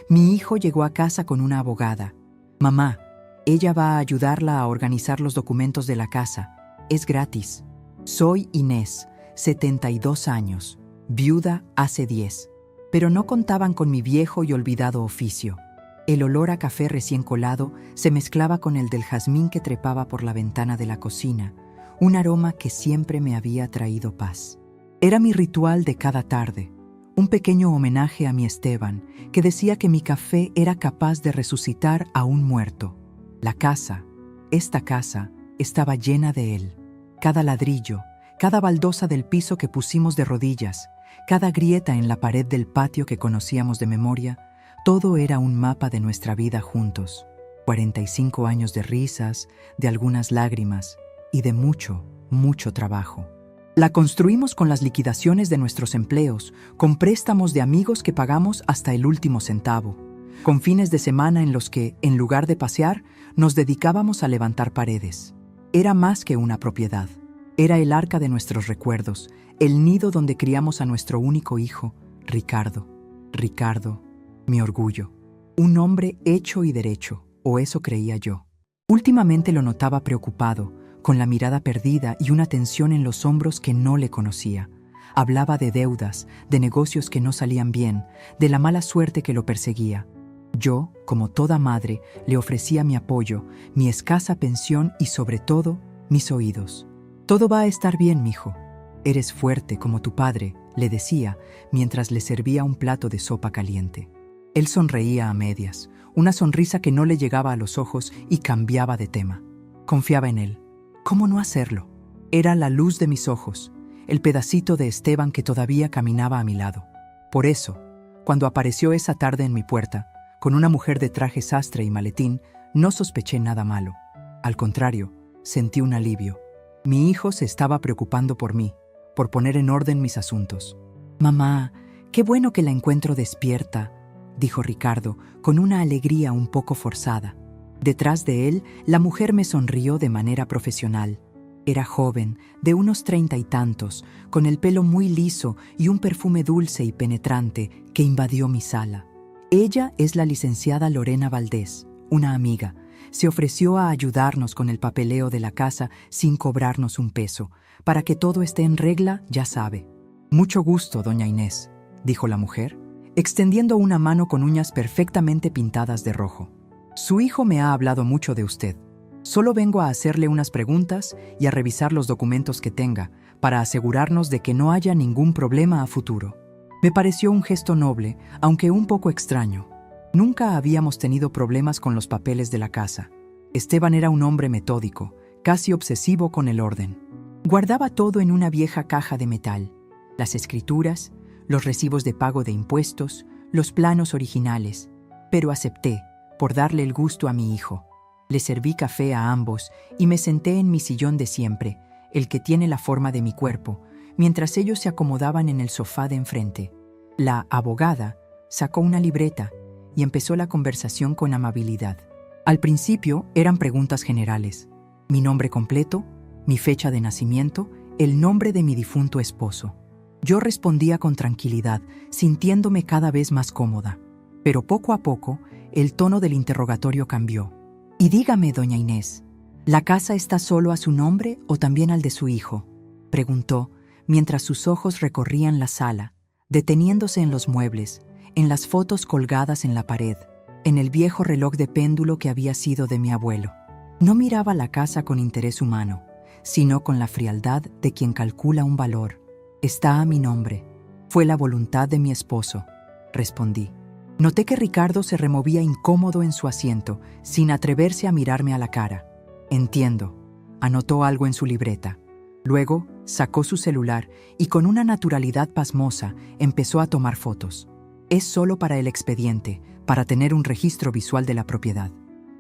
Mi hijo llegó a casa con una abogada. Mamá, ella va a ayudarla a organizar los documentos de la casa. Es gratis. Soy Inés, 72 años, viuda hace 10. Pero no contaban con mi viejo y olvidado oficio. El olor a café recién colado se mezclaba con el del jazmín que trepaba por la ventana de la cocina, un aroma que siempre me había traído paz. Era mi ritual de cada tarde, un pequeño homenaje a mi Esteban, que decía que mi café era capaz de resucitar a un muerto. La casa, esta casa, estaba llena de él. Cada ladrillo, cada baldosa del piso que pusimos de rodillas, cada grieta en la pared del patio que conocíamos de memoria, todo era un mapa de nuestra vida juntos. 45 años de risas, de algunas lágrimas y de mucho, mucho trabajo. La construimos con las liquidaciones de nuestros empleos, con préstamos de amigos que pagamos hasta el último centavo, con fines de semana en los que, en lugar de pasear, nos dedicábamos a levantar paredes. Era más que una propiedad. Era el arca de nuestros recuerdos, el nido donde criamos a nuestro único hijo, Ricardo. Ricardo, mi orgullo. Un hombre hecho y derecho, o eso creía yo. Últimamente lo notaba preocupado, con la mirada perdida y una tensión en los hombros que no le conocía. Hablaba de deudas, de negocios que no salían bien, de la mala suerte que lo perseguía. Yo, como toda madre, le ofrecía mi apoyo, mi escasa pensión y, sobre todo, mis oídos. «Todo va a estar bien, mijo. Eres fuerte como tu padre», le decía, mientras le servía un plato de sopa caliente. Él sonreía a medias, una sonrisa que no le llegaba a los ojos y cambiaba de tema. Confiaba en él. ¿Cómo no hacerlo? Era la luz de mis ojos, el pedacito de Esteban que todavía caminaba a mi lado. Por eso, cuando apareció esa tarde en mi puerta, con una mujer de traje sastre y maletín, no sospeché nada malo. Al contrario, sentí un alivio. Mi hijo se estaba preocupando por mí, por poner en orden mis asuntos. «Mamá, qué bueno que la encuentro despierta», dijo Ricardo, con una alegría un poco forzada. Detrás de él, la mujer me sonrió de manera profesional. Era joven, de unos 30 y tantos, con el pelo muy liso y un perfume dulce y penetrante que invadió mi sala. Ella es la licenciada Lorena Valdés, una amiga. Se ofreció a ayudarnos con el papeleo de la casa sin cobrarnos un peso. Para que todo esté en regla, ya sabe. «Mucho gusto, doña Inés», dijo la mujer, extendiendo una mano con uñas perfectamente pintadas de rojo. «Su hijo me ha hablado mucho de usted. Solo vengo a hacerle unas preguntas y a revisar los documentos que tenga, para asegurarnos de que no haya ningún problema a futuro». Me pareció un gesto noble, aunque un poco extraño. Nunca habíamos tenido problemas con los papeles de la casa. Esteban era un hombre metódico, casi obsesivo con el orden. Guardaba todo en una vieja caja de metal: las escrituras, los recibos de pago de impuestos, los planos originales. Pero acepté, por darle el gusto a mi hijo. Le serví café a ambos y me senté en mi sillón de siempre, el que tiene la forma de mi cuerpo, mientras ellos se acomodaban en el sofá de enfrente. La abogada sacó una libreta y empezó la conversación con amabilidad. Al principio eran preguntas generales: mi nombre completo, mi fecha de nacimiento, el nombre de mi difunto esposo. Yo respondía con tranquilidad, sintiéndome cada vez más cómoda. Pero poco a poco, el tono del interrogatorio cambió. «Y dígame, doña Inés, ¿la casa está solo a su nombre o también al de su hijo?», preguntó, mientras sus ojos recorrían la sala, deteniéndose en los muebles, en las fotos colgadas en la pared, en el viejo reloj de péndulo que había sido de mi abuelo. No miraba la casa con interés humano, sino con la frialdad de quien calcula un valor. «Está a mi nombre. Fue la voluntad de mi esposo», respondí. Noté que Ricardo se removía incómodo en su asiento, sin atreverse a mirarme a la cara. «Entiendo», anotó algo en su libreta. Luego sacó su celular y con una naturalidad pasmosa empezó a tomar fotos. «Es solo para el expediente, para tener un registro visual de la propiedad»,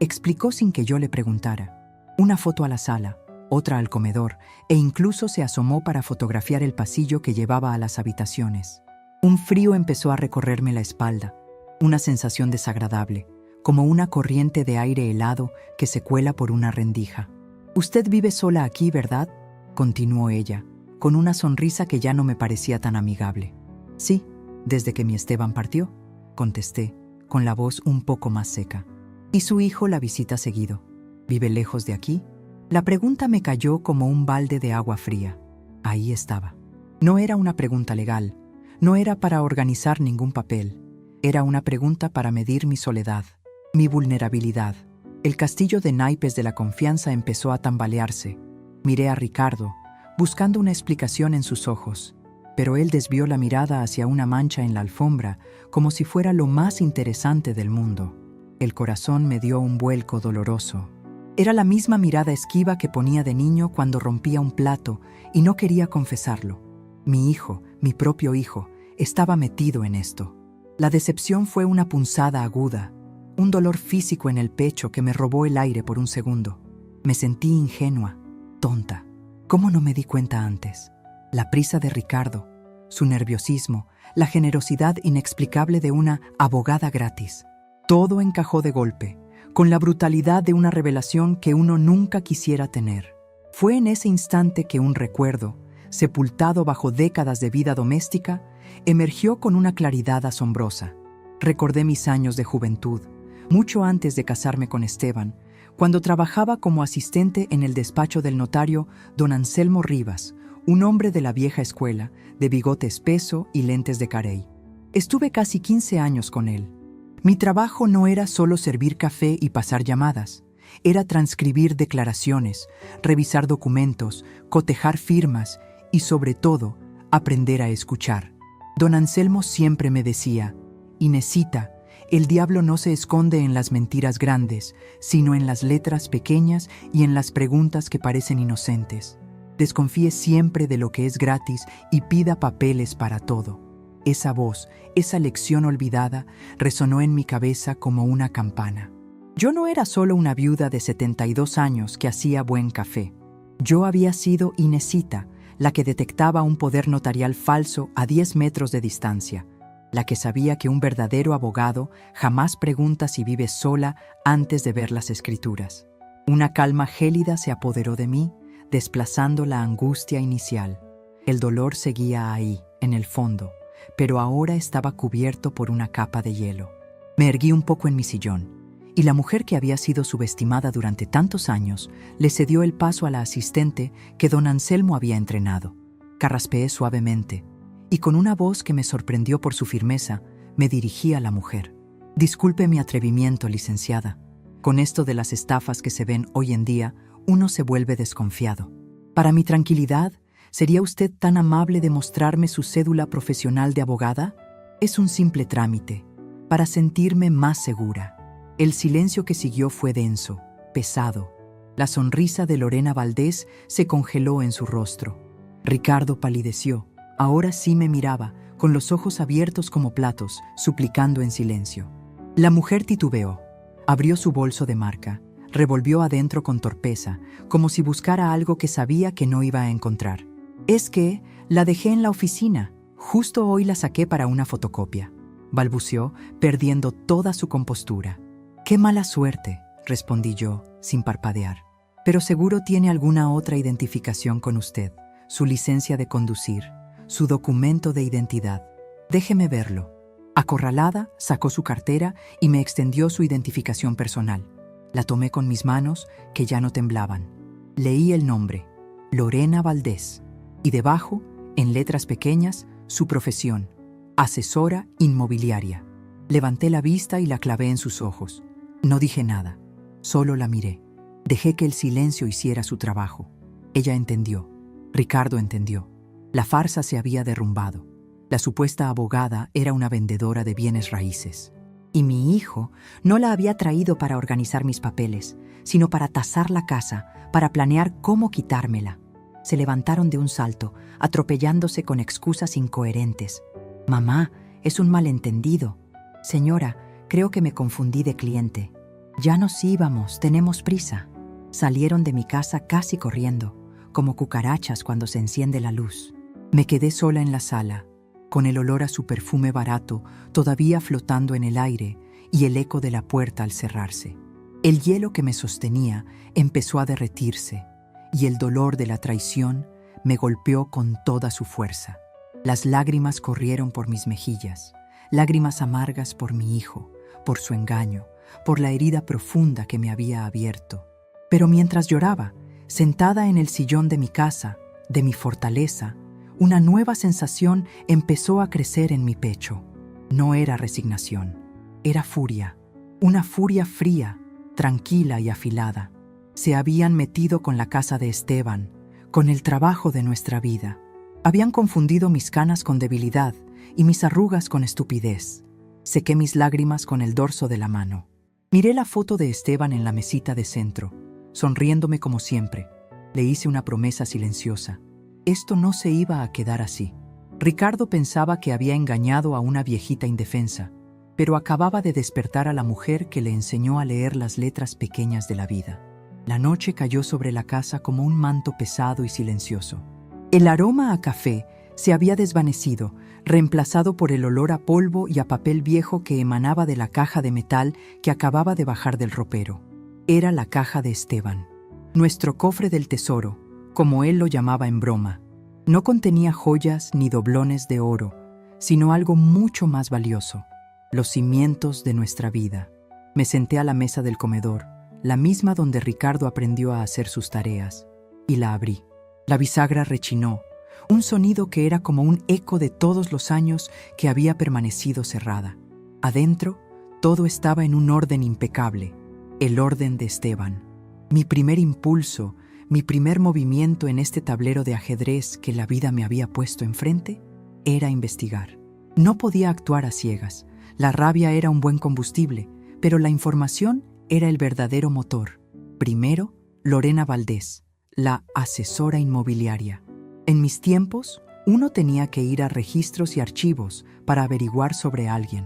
explicó sin que yo le preguntara. Una foto a la sala, otra al comedor, e incluso se asomó para fotografiar el pasillo que llevaba a las habitaciones. Un frío empezó a recorrerme la espalda, una sensación desagradable, como una corriente de aire helado que se cuela por una rendija. «Usted vive sola aquí, ¿verdad?», continuó ella, con una sonrisa que ya no me parecía tan amigable. «Sí, desde que mi Esteban partió», contesté, con la voz un poco más seca. ¿Y su hijo la visita seguido? ¿Vive lejos de aquí? La pregunta me cayó como un balde de agua fría. Ahí estaba. No era una pregunta legal, no era para organizar ningún papel. Era una pregunta para medir mi soledad, mi vulnerabilidad. El castillo de naipes de la confianza empezó a tambalearse. Miré a Ricardo, buscando una explicación en sus ojos, pero él desvió la mirada hacia una mancha en la alfombra, como si fuera lo más interesante del mundo. El corazón me dio un vuelco doloroso. Era la misma mirada esquiva que ponía de niño cuando rompía un plato y no quería confesarlo. Mi hijo, mi propio hijo, estaba metido en esto. La decepción fue una punzada aguda, un dolor físico en el pecho que me robó el aire por un segundo. Me sentí ingenua, tonta. ¿Cómo no me di cuenta antes? La prisa de Ricardo, su nerviosismo, la generosidad inexplicable de una abogada gratis. Todo encajó de golpe, con la brutalidad de una revelación que uno nunca quisiera tener. Fue en ese instante que un recuerdo, sepultado bajo décadas de vida doméstica, emergió con una claridad asombrosa. Recordé mis años de juventud, mucho antes de casarme con Esteban, cuando trabajaba como asistente en el despacho del notario don Anselmo Rivas, un hombre de la vieja escuela, de bigote espeso y lentes de carey. Estuve casi 15 años con él. Mi trabajo no era solo servir café y pasar llamadas, era transcribir declaraciones, revisar documentos, cotejar firmas y, sobre todo, aprender a escuchar. Don Anselmo siempre me decía: Inesita, el diablo no se esconde en las mentiras grandes, sino en las letras pequeñas y en las preguntas que parecen inocentes. Desconfíe siempre de lo que es gratis y pida papeles para todo. Esa voz, esa lección olvidada, resonó en mi cabeza como una campana. Yo no era solo una viuda de 72 años que hacía buen café. Yo había sido Inesita, la que detectaba un poder notarial falso a 10 metros de distancia, la que sabía que un verdadero abogado jamás pregunta si vive sola antes de ver las escrituras. Una calma gélida se apoderó de mí, desplazando la angustia inicial. El dolor seguía ahí, en el fondo, pero ahora estaba cubierto por una capa de hielo. Me erguí un poco en mi sillón, y la mujer que había sido subestimada durante tantos años le cedió el paso a la asistente que don Anselmo había entrenado. Carraspeé suavemente, y con una voz que me sorprendió por su firmeza, me dirigí a la mujer. Disculpe mi atrevimiento, licenciada. Con esto de las estafas que se ven hoy en día, uno se vuelve desconfiado. Para mi tranquilidad, ¿sería usted tan amable de mostrarme su cédula profesional de abogada? Es un simple trámite, para sentirme más segura. El silencio que siguió fue denso, pesado. La sonrisa de Lorena Valdés se congeló en su rostro. Ricardo palideció. Ahora sí me miraba, con los ojos abiertos como platos, suplicando en silencio. La mujer titubeó. Abrió su bolso de marca, revolvió adentro con torpeza, como si buscara algo que sabía que no iba a encontrar. Es que la dejé en la oficina. Justo hoy la saqué para una fotocopia. Balbuceó, perdiendo toda su compostura. «Qué mala suerte», respondí yo, sin parpadear. «Pero seguro tiene alguna otra identificación con usted, su licencia de conducir, su documento de identidad. Déjeme verlo». Acorralada, sacó su cartera y me extendió su identificación personal. La tomé con mis manos, que ya no temblaban. Leí el nombre, Lorena Valdés, y debajo, en letras pequeñas, su profesión, asesora inmobiliaria. Levanté la vista y la clavé en sus ojos. No dije nada, solo la miré. Dejé que el silencio hiciera su trabajo. Ella entendió. Ricardo entendió. La farsa se había derrumbado. La supuesta abogada era una vendedora de bienes raíces. Y mi hijo no la había traído para organizar mis papeles, sino para tasar la casa, para planear cómo quitármela. Se levantaron de un salto, atropellándose con excusas incoherentes. «Mamá, es un malentendido. Señora, creo que me confundí de cliente. Ya nos íbamos, tenemos prisa». Salieron de mi casa casi corriendo, como cucarachas cuando se enciende la luz. Me quedé sola en la sala, con el olor a su perfume barato todavía flotando en el aire y el eco de la puerta al cerrarse. El hielo que me sostenía empezó a derretirse y el dolor de la traición me golpeó con toda su fuerza. Las lágrimas corrieron por mis mejillas, lágrimas amargas por mi hijo, por su engaño, por la herida profunda que me había abierto. Pero mientras lloraba, sentada en el sillón de mi casa, de mi fortaleza, una nueva sensación empezó a crecer en mi pecho. No era resignación, era furia, una furia fría, tranquila y afilada. Se habían metido con la casa de Esteban, con el trabajo de nuestra vida. Habían confundido mis canas con debilidad y mis arrugas con estupidez. Sequé mis lágrimas con el dorso de la mano. Miré la foto de Esteban en la mesita de centro, sonriéndome como siempre. Le hice una promesa silenciosa. Esto no se iba a quedar así. Ricardo pensaba que había engañado a una viejita indefensa, pero acababa de despertar a la mujer que le enseñó a leer las letras pequeñas de la vida. La noche cayó sobre la casa como un manto pesado y silencioso. El aroma a café se había desvanecido, reemplazado por el olor a polvo y a papel viejo que emanaba de la caja de metal que acababa de bajar del ropero. Era la caja de Esteban, nuestro cofre del tesoro, como él lo llamaba en broma. No contenía joyas ni doblones de oro, sino algo mucho más valioso, los cimientos de nuestra vida. Me senté a la mesa del comedor, la misma donde Ricardo aprendió a hacer sus tareas, y la abrí. La bisagra rechinó, un sonido que era como un eco de todos los años que había permanecido cerrada. Adentro, todo estaba en un orden impecable, el orden de Esteban. Mi primer impulso, mi primer movimiento en este tablero de ajedrez que la vida me había puesto enfrente, era investigar. No podía actuar a ciegas. La rabia era un buen combustible, pero la información era el verdadero motor. Primero, Lorena Valdés, la asesora inmobiliaria. En mis tiempos, uno tenía que ir a registros y archivos para averiguar sobre alguien.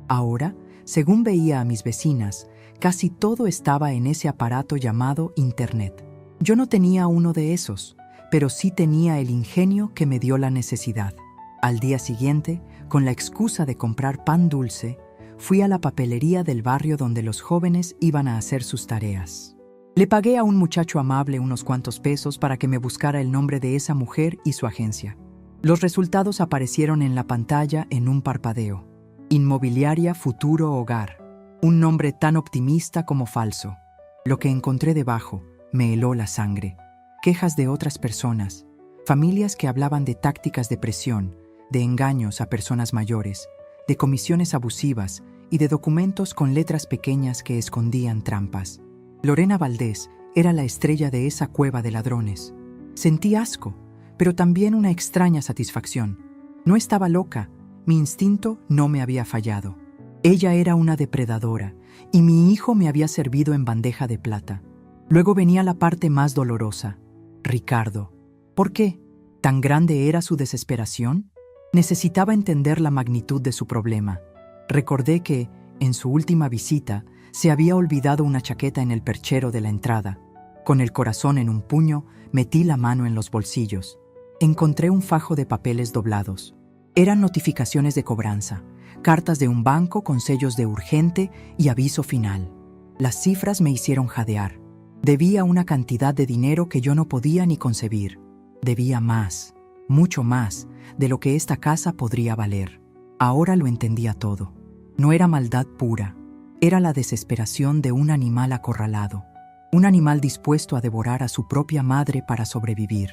Ahora, según veía a mis vecinas, casi todo estaba en ese aparato llamado Internet. Yo no tenía uno de esos, pero sí tenía el ingenio que me dio la necesidad. Al día siguiente, con la excusa de comprar pan dulce, fui a la papelería del barrio donde los jóvenes iban a hacer sus tareas. Le pagué a un muchacho amable unos cuantos pesos para que me buscara el nombre de esa mujer y su agencia. Los resultados aparecieron en la pantalla en un parpadeo. Inmobiliaria Futuro Hogar. Un nombre tan optimista como falso. Lo que encontré debajo me heló la sangre. Quejas de otras personas, familias que hablaban de tácticas de presión, de engaños a personas mayores, de comisiones abusivas y de documentos con letras pequeñas que escondían trampas. Lorena Valdés era la estrella de esa cueva de ladrones. Sentí asco, pero también una extraña satisfacción. No estaba loca, mi instinto no me había fallado. Ella era una depredadora y mi hijo me había servido en bandeja de plata. Luego venía la parte más dolorosa. Ricardo. ¿Por qué? ¿Tan grande era su desesperación? Necesitaba entender la magnitud de su problema. Recordé que, en su última visita, se había olvidado una chaqueta en el perchero de la entrada. Con el corazón en un puño, metí la mano en los bolsillos. Encontré un fajo de papeles doblados. Eran notificaciones de cobranza, cartas de un banco con sellos de urgente y aviso final. Las cifras me hicieron jadear. Debía una cantidad de dinero que yo no podía ni concebir. Debía más, mucho más, de lo que esta casa podría valer. Ahora lo entendía todo. No era maldad pura. Era la desesperación de un animal acorralado. Un animal dispuesto a devorar a su propia madre para sobrevivir.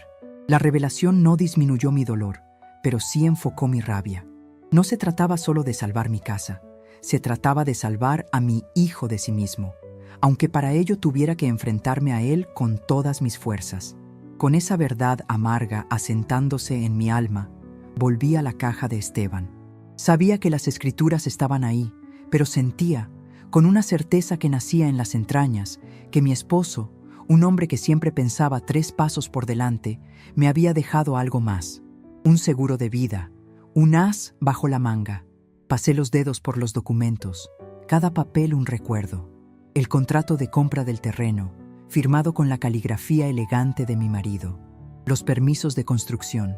La revelación no disminuyó mi dolor, pero sí enfocó mi rabia. No se trataba solo de salvar mi casa. Se trataba de salvar a mi hijo de sí mismo, aunque para ello tuviera que enfrentarme a él con todas mis fuerzas. Con esa verdad amarga asentándose en mi alma, volví a la caja de Esteban. Sabía que las escrituras estaban ahí, pero sentía, con una certeza que nacía en las entrañas, que mi esposo, un hombre que siempre pensaba 3 pasos por delante, me había dejado algo más. Un seguro de vida, un as bajo la manga. Pasé los dedos por los documentos, cada papel un recuerdo. El contrato de compra del terreno, firmado con la caligrafía elegante de mi marido. Los permisos de construcción,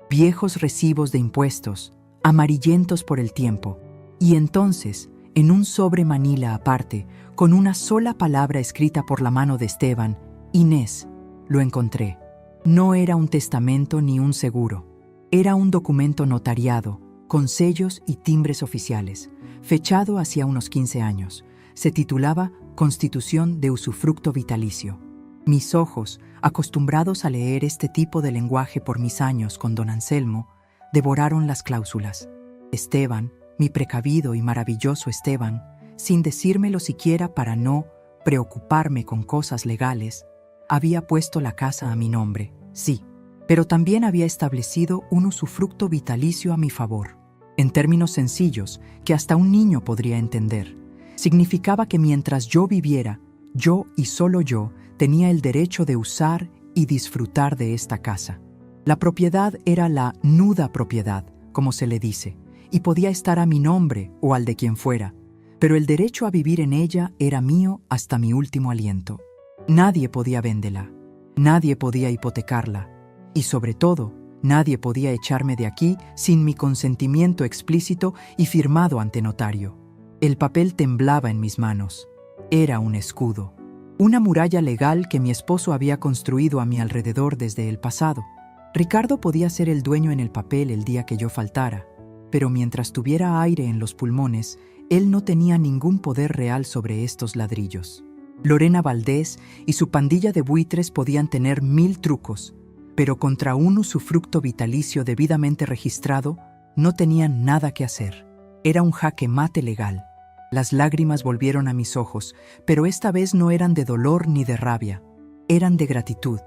viejos recibos de impuestos, amarillentos por el tiempo. Y entonces, en un sobre manila aparte, con una sola palabra escrita por la mano de Esteban, Inés, lo encontré. No era un testamento ni un seguro. Era un documento notariado, con sellos y timbres oficiales, fechado hacía unos 15 años. Se titulaba Constitución de Usufructo Vitalicio. Mis ojos, acostumbrados a leer este tipo de lenguaje por mis años con don Anselmo, devoraron las cláusulas. Esteban, mi precavido y maravilloso Esteban, sin decírmelo siquiera para no preocuparme con cosas legales, había puesto la casa a mi nombre, sí, pero también había establecido un usufructo vitalicio a mi favor. En términos sencillos, que hasta un niño podría entender, significaba que mientras yo viviera, yo y solo yo tenía el derecho de usar y disfrutar de esta casa. La propiedad era la nuda propiedad, como se le dice, y podía estar a mi nombre o al de quien fuera, pero el derecho a vivir en ella era mío hasta mi último aliento. Nadie podía venderla, nadie podía hipotecarla, y sobre todo, nadie podía echarme de aquí sin mi consentimiento explícito y firmado ante notario. El papel temblaba en mis manos. Era un escudo, una muralla legal que mi esposo había construido a mi alrededor desde el pasado. Ricardo podía ser el dueño en el papel el día que yo faltara, pero mientras tuviera aire en los pulmones, él no tenía ningún poder real sobre estos ladrillos. Lorena Valdés y su pandilla de buitres podían tener 1000 trucos, pero contra un usufructo vitalicio debidamente registrado no tenían nada que hacer. Era un jaque mate legal. Las lágrimas volvieron a mis ojos, pero esta vez no eran de dolor ni de rabia. Eran de gratitud,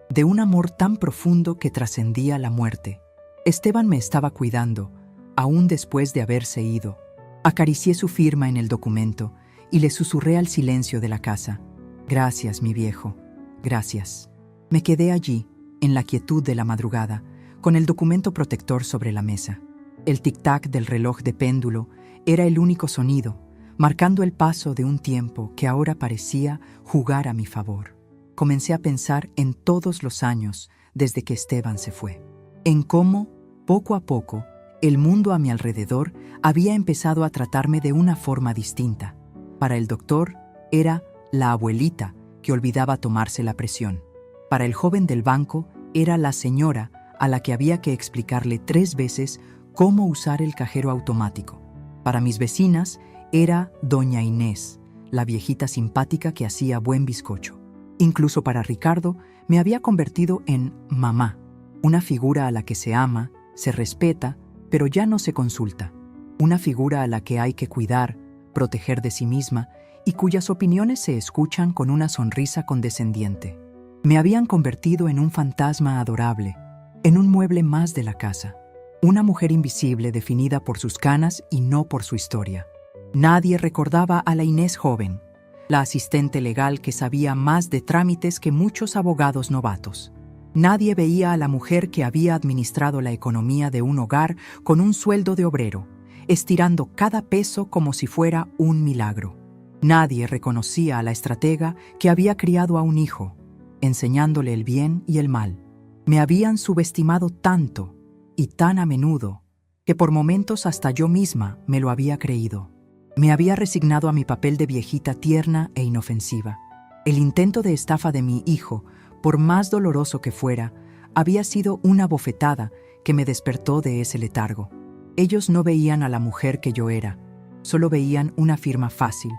de un amor tan profundo que trascendía la muerte. Esteban me estaba cuidando, aún después de haberse ido. Acaricié su firma en el documento y le susurré al silencio de la casa: «Gracias, mi viejo, gracias». Me quedé allí, en la quietud de la madrugada, con el documento protector sobre la mesa. El tic-tac del reloj de péndulo era el único sonido, marcando el paso de un tiempo que ahora parecía jugar a mi favor. Comencé a pensar en todos los años desde que Esteban se fue, en cómo, poco a poco, el mundo a mi alrededor había empezado a tratarme de una forma distinta. Para el doctor, era la abuelita que olvidaba tomarse la presión. Para el joven del banco, era la señora a la que había que explicarle 3 veces cómo usar el cajero automático. Para mis vecinas, era doña Inés, la viejita simpática que hacía buen bizcocho. Incluso para Ricardo, me había convertido en mamá, una figura a la que se ama, se respeta, pero ya no se consulta. Una figura a la que hay que cuidar, proteger de sí misma y cuyas opiniones se escuchan con una sonrisa condescendiente. Me habían convertido en un fantasma adorable, en un mueble más de la casa. Una mujer invisible definida por sus canas y no por su historia. Nadie recordaba a la Inés joven, la asistente legal que sabía más de trámites que muchos abogados novatos. Nadie veía a la mujer que había administrado la economía de un hogar con un sueldo de obrero, estirando cada peso como si fuera un milagro. Nadie reconocía a la estratega que había criado a un hijo, enseñándole el bien y el mal. Me habían subestimado tanto y tan a menudo que por momentos hasta yo misma me lo había creído. Me había resignado a mi papel de viejita tierna e inofensiva. El intento de estafa de mi hijo, por más doloroso que fuera, había sido una bofetada que me despertó de ese letargo. Ellos no veían a la mujer que yo era, solo veían una firma fácil,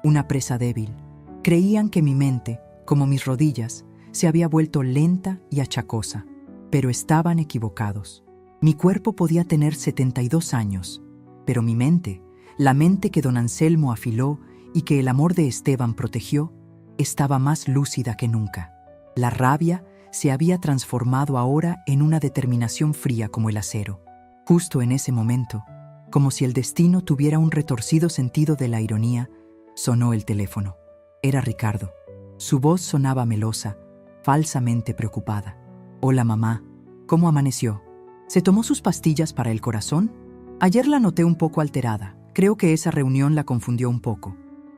una presa débil. Creían que mi mente, como mis rodillas, se había vuelto lenta y achacosa, pero estaban equivocados. Mi cuerpo podía tener 72 años, pero mi mente, la mente que don Anselmo afiló y que el amor de Esteban protegió, estaba más lúcida que nunca. La rabia se había transformado ahora en una determinación fría como el acero. Justo en ese momento, como si el destino tuviera un retorcido sentido de la ironía, sonó el teléfono. Era Ricardo. Su voz sonaba melosa, falsamente preocupada. «Hola, mamá. ¿Cómo amaneció? ¿Se tomó sus pastillas para el corazón? Ayer la noté un poco alterada. Creo que esa reunión la confundió un poco»,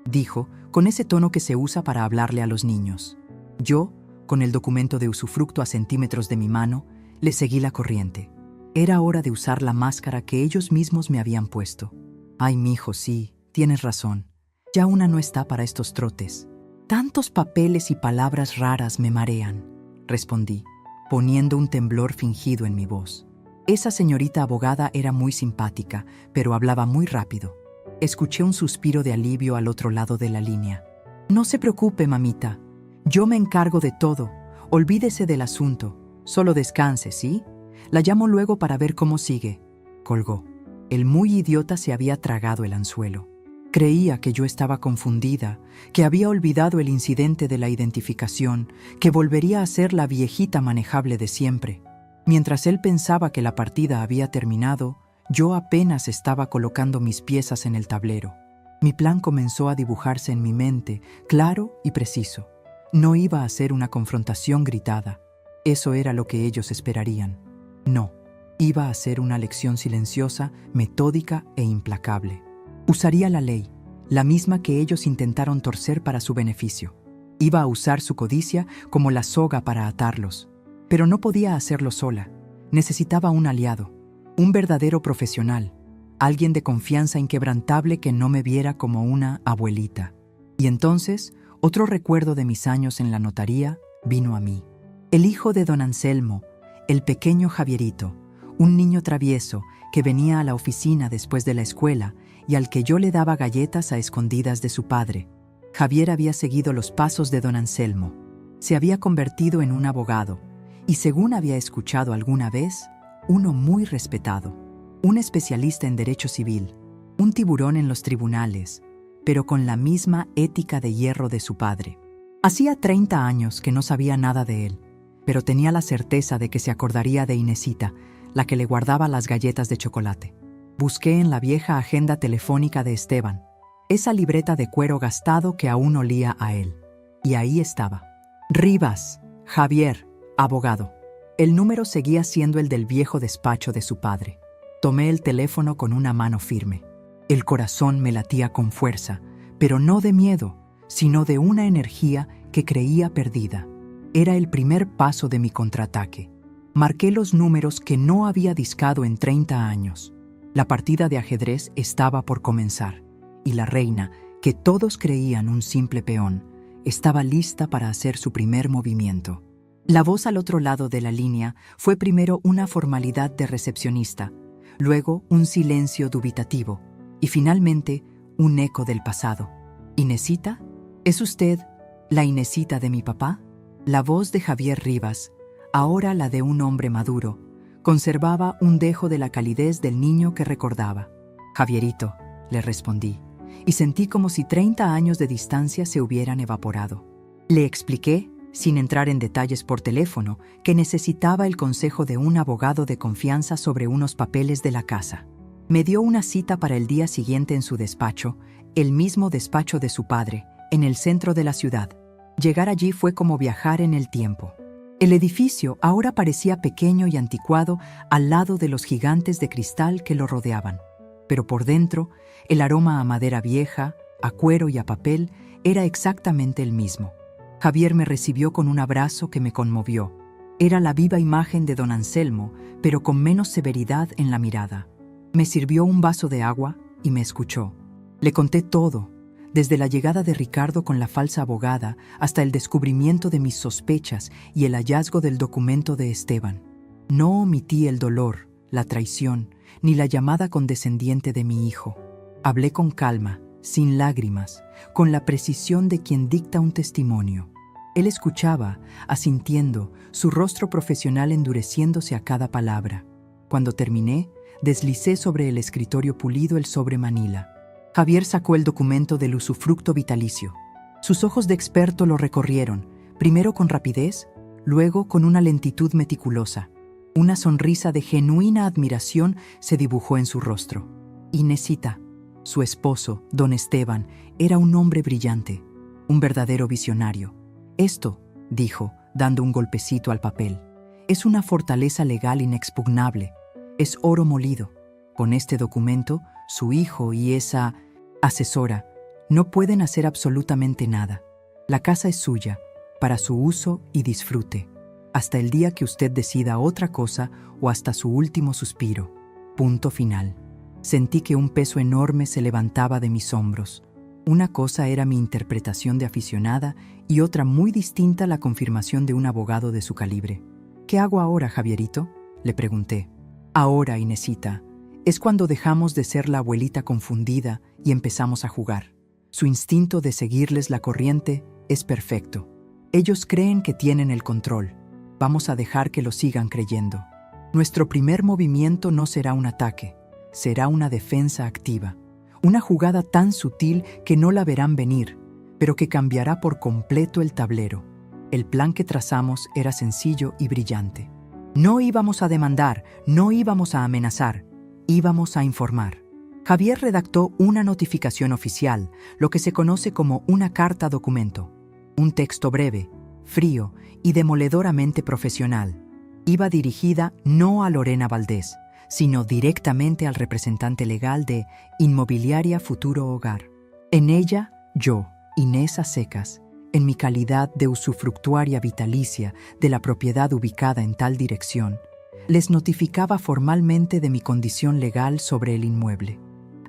dijo, con ese tono que se usa para hablarle a los niños. Yo, con el documento de usufructo a centímetros de mi mano, le seguí la corriente. Era hora de usar la máscara que ellos mismos me habían puesto. «Ay, mijo, sí, tienes razón. Ya una no está para estos trotes. Tantos papeles y palabras raras me marean», respondí, poniendo un temblor fingido en mi voz. Esa señorita abogada era muy simpática, pero hablaba muy rápido. Escuché un suspiro de alivio al otro lado de la línea. No se preocupe, mamita. Yo me encargo de todo. Olvídese del asunto. Solo descanse, ¿sí? La llamo luego para ver cómo sigue. Colgó. El muy idiota se había tragado el anzuelo. Creía que yo estaba confundida, que había olvidado el incidente de la identificación, que volvería a ser la viejita manejable de siempre. Mientras él pensaba que la partida había terminado, yo apenas estaba colocando mis piezas en el tablero. Mi plan comenzó a dibujarse en mi mente, claro y preciso. No iba a ser una confrontación gritada. Eso era lo que ellos esperarían. No, iba a ser una lección silenciosa, metódica e implacable. Usaría la ley, la misma que ellos intentaron torcer para su beneficio. Iba a usar su codicia como la soga para atarlos. Pero no podía hacerlo sola. Necesitaba un aliado, un verdadero profesional, alguien de confianza inquebrantable que no me viera como una abuelita. Y entonces, otro recuerdo de mis años en la notaría vino a mí. El hijo de don Anselmo, el pequeño Javierito, un niño travieso que venía a la oficina después de la escuela y al que yo le daba galletas a escondidas de su padre. Javier había seguido los pasos de don Anselmo. Se había convertido en un abogado y, según había escuchado alguna vez, uno muy respetado, un especialista en derecho civil, un tiburón en los tribunales, pero con la misma ética de hierro de su padre. Hacía 30 años que no sabía nada de él, pero tenía la certeza de que se acordaría de Inesita, la que le guardaba las galletas de chocolate. Busqué en la vieja agenda telefónica de Esteban, esa libreta de cuero gastado que aún olía a él. Y ahí estaba. Rivas, Javier, abogado. El número seguía siendo el del viejo despacho de su padre. Tomé el teléfono con una mano firme. El corazón me latía con fuerza, pero no de miedo, sino de una energía que creía perdida. Era el primer paso de mi contraataque. Marqué los números que no había discado en 30 años. La partida de ajedrez estaba por comenzar, y la reina, que todos creían un simple peón, estaba lista para hacer su primer movimiento. La voz al otro lado de la línea fue primero una formalidad de recepcionista, luego un silencio dubitativo, y finalmente un eco del pasado. ¿Inesita? ¿Es usted la Inesita de mi papá? La voz de Javier Rivas, ahora la de un hombre maduro, conservaba un dejo de la calidez del niño que recordaba. Javierito, le respondí, y sentí como si 30 años de distancia se hubieran evaporado. Le expliqué, sin entrar en detalles por teléfono, que necesitaba el consejo de un abogado de confianza sobre unos papeles de la casa. Me dio una cita para el día siguiente en su despacho, el mismo despacho de su padre, en el centro de la ciudad. Llegar allí fue como viajar en el tiempo. El edificio ahora parecía pequeño y anticuado al lado de los gigantes de cristal que lo rodeaban. Pero por dentro, el aroma a madera vieja, a cuero y a papel era exactamente el mismo. Javier me recibió con un abrazo que me conmovió. Era la viva imagen de don Anselmo, pero con menos severidad en la mirada. Me sirvió un vaso de agua y me escuchó. Le conté todo, desde la llegada de Ricardo con la falsa abogada hasta el descubrimiento de mis sospechas y el hallazgo del documento de Esteban. No omití el dolor, la traición, ni la llamada condescendiente de mi hijo. Hablé con calma, sin lágrimas, con la precisión de quien dicta un testimonio. Él escuchaba, asintiendo, su rostro profesional endureciéndose a cada palabra. Cuando terminé, deslicé sobre el escritorio pulido el sobre manila. Javier sacó el documento del usufructo vitalicio. Sus ojos de experto lo recorrieron, primero con rapidez, luego con una lentitud meticulosa. Una sonrisa de genuina admiración se dibujó en su rostro. Inesita, su esposo, don Esteban, era un hombre brillante, un verdadero visionario. Esto, dijo, dando un golpecito al papel, es una fortaleza legal inexpugnable. Es oro molido. Con este documento, su hijo y esa asesora no pueden hacer absolutamente nada. La casa es suya, para su uso y disfrute, hasta el día que usted decida otra cosa o hasta su último suspiro. Punto final. Sentí que un peso enorme se levantaba de mis hombros. Una cosa era mi interpretación de aficionada y otra muy distinta la confirmación de un abogado de su calibre. ¿Qué hago ahora, Javierito?, le pregunté. Ahora, Inesita, es cuando dejamos de ser la abuelita confundida y empezamos a jugar. Su instinto de seguirles la corriente es perfecto. Ellos creen que tienen el control. Vamos a dejar que lo sigan creyendo. Nuestro primer movimiento no será un ataque, será una defensa activa. Una jugada tan sutil que no la verán venir, pero que cambiará por completo el tablero. El plan que trazamos era sencillo y brillante. No íbamos a demandar, no íbamos a amenazar, íbamos a informar. Javier redactó una notificación oficial, lo que se conoce como una carta documento. Un texto breve, frío y demoledoramente profesional. Iba dirigida no a Lorena Valdés, sino directamente al representante legal de Inmobiliaria Futuro Hogar. En ella, yo, Inés Acecas, en mi calidad de usufructuaria vitalicia de la propiedad ubicada en tal dirección, les notificaba formalmente de mi condición legal sobre el inmueble.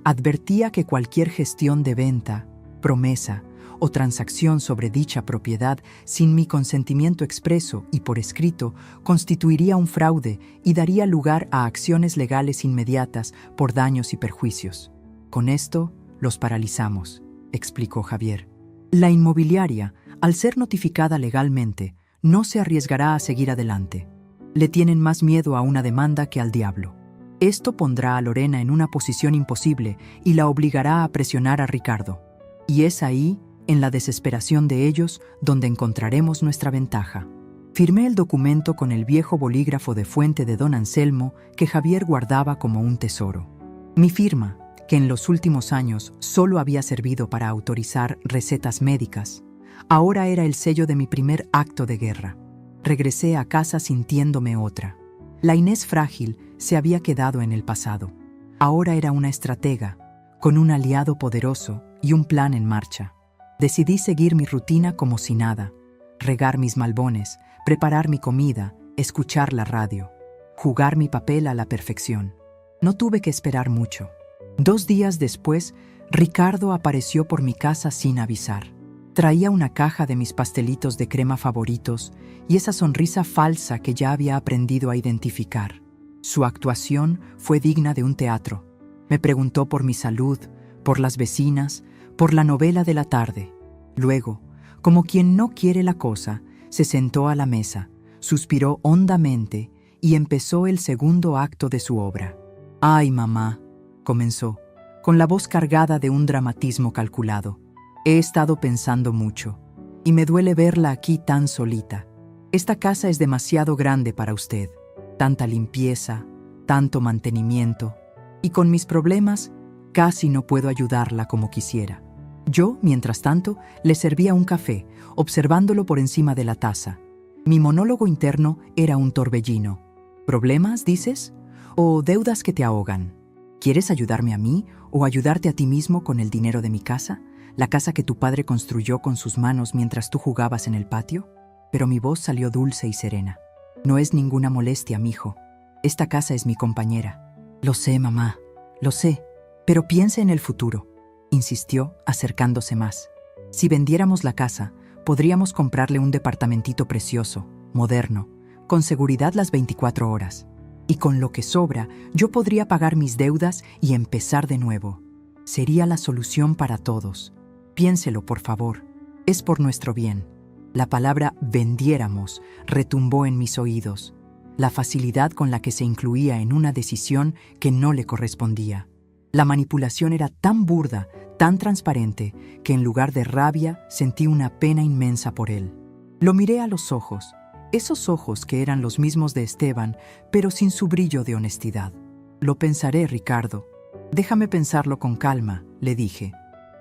Advertía que cualquier gestión de venta, promesa o transacción sobre dicha propiedad sin mi consentimiento expreso y por escrito constituiría un fraude y daría lugar a acciones legales inmediatas por daños y perjuicios. Con esto los paralizamos, explicó Javier. La inmobiliaria, al ser notificada legalmente, no se arriesgará a seguir adelante. Le tienen más miedo a una demanda que al diablo. Esto pondrá a Lorena en una posición imposible y la obligará a presionar a Ricardo. Y es ahí, en la desesperación de ellos, donde encontraremos nuestra ventaja. Firmé el documento con el viejo bolígrafo de fuente de don Anselmo que Javier guardaba como un tesoro. Mi firma, que en los últimos años solo había servido para autorizar recetas médicas, ahora era el sello de mi primer acto de guerra. Regresé a casa sintiéndome otra. La Inés frágil se había quedado en el pasado. Ahora era una estratega, con un aliado poderoso y un plan en marcha. Decidí seguir mi rutina como si nada, regar mis malbones, preparar mi comida, escuchar la radio, jugar mi papel a la perfección. No tuve que esperar mucho. 2 días después, Ricardo apareció por mi casa sin avisar. Traía una caja de mis pastelitos de crema favoritos y esa sonrisa falsa que ya había aprendido a identificar. Su actuación fue digna de un teatro. Me preguntó por mi salud, por las vecinas, por la novela de la tarde. Luego, como quien no quiere la cosa, se sentó a la mesa, suspiró hondamente y empezó el segundo acto de su obra. «Ay, mamá», comenzó, con la voz cargada de un dramatismo calculado. «He estado pensando mucho, y me duele verla aquí tan solita. Esta casa es demasiado grande para usted. Tanta limpieza, tanto mantenimiento, y con mis problemas casi no puedo ayudarla como quisiera». Yo, mientras tanto, le servía un café, observándolo por encima de la taza. Mi monólogo interno era un torbellino. ¿Problemas, dices? ¿O deudas que te ahogan? ¿Quieres ayudarme a mí o ayudarte a ti mismo con el dinero de mi casa? ¿La casa que tu padre construyó con sus manos mientras tú jugabas en el patio? Pero mi voz salió dulce y serena. No es ninguna molestia, mijo. Esta casa es mi compañera. Lo sé, mamá, lo sé, pero piense en el futuro, insistió, acercándose más. Si vendiéramos la casa, podríamos comprarle un departamentito precioso, moderno, con seguridad las 24 horas. Y con lo que sobra, yo podría pagar mis deudas y empezar de nuevo. Sería la solución para todos. Piénselo, por favor. Es por nuestro bien. La palabra vendiéramos retumbó en mis oídos. La facilidad con la que se incluía en una decisión que no le correspondía. La manipulación era tan burda, tan transparente, que en lugar de rabia sentí una pena inmensa por él. Lo miré a los ojos, esos ojos que eran los mismos de Esteban, pero sin su brillo de honestidad. Lo pensaré, Ricardo. Déjame pensarlo con calma, le dije.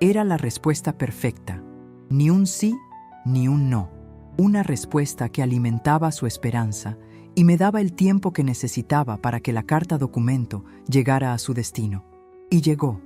Era la respuesta perfecta. Ni un sí, ni un no. Una respuesta que alimentaba su esperanza y me daba el tiempo que necesitaba para que la carta documento llegara a su destino. Y llegó.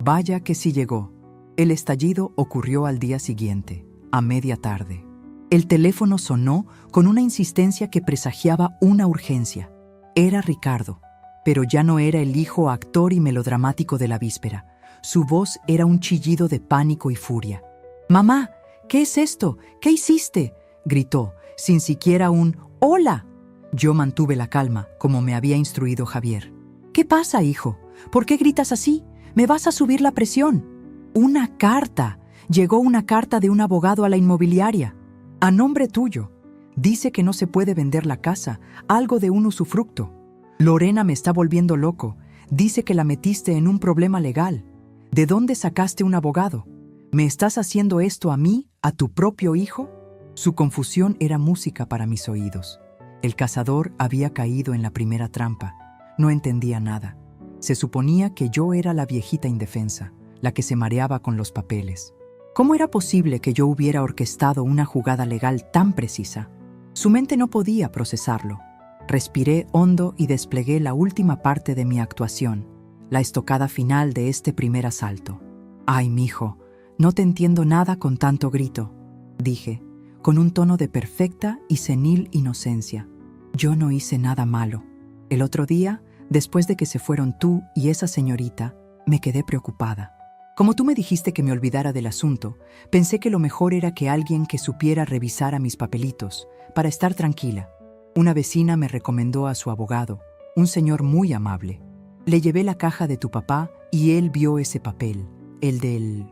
Vaya que sí llegó. El estallido ocurrió al día siguiente, a media tarde. El teléfono sonó con una insistencia que presagiaba una urgencia. Era Ricardo, pero ya no era el hijo actor y melodramático de la víspera. Su voz era un chillido de pánico y furia. «Mamá, ¿qué es esto? ¿Qué hiciste?», gritó, sin siquiera un «hola». Yo mantuve la calma, como me había instruido Javier. ¿Qué pasa, hijo? ¿Por qué gritas así? ¿Me vas a subir la presión? Una carta. Llegó una carta de un abogado a la inmobiliaria. A nombre tuyo. Dice que no se puede vender la casa, algo de un usufructo. Lorena me está volviendo loco. Dice que la metiste en un problema legal. ¿De dónde sacaste un abogado? ¿Me estás haciendo esto a mí, a tu propio hijo? Su confusión era música para mis oídos. El cazador había caído en la primera trampa. No entendía nada. Se suponía que yo era la viejita indefensa, la que se mareaba con los papeles. ¿Cómo era posible que yo hubiera orquestado una jugada legal tan precisa? Su mente no podía procesarlo. Respiré hondo y desplegué la última parte de mi actuación, la estocada final de este primer asalto. «Ay, mijo, no te entiendo nada con tanto grito», dije, con un tono de perfecta y senil inocencia. «Yo no hice nada malo. El otro día, después de que se fueron tú y esa señorita, me quedé preocupada. Como tú me dijiste que me olvidara del asunto, pensé que lo mejor era que alguien que supiera revisara mis papelitos, para estar tranquila. Una vecina me recomendó a su abogado, un señor muy amable. Le llevé la caja de tu papá y él vio ese papel, el del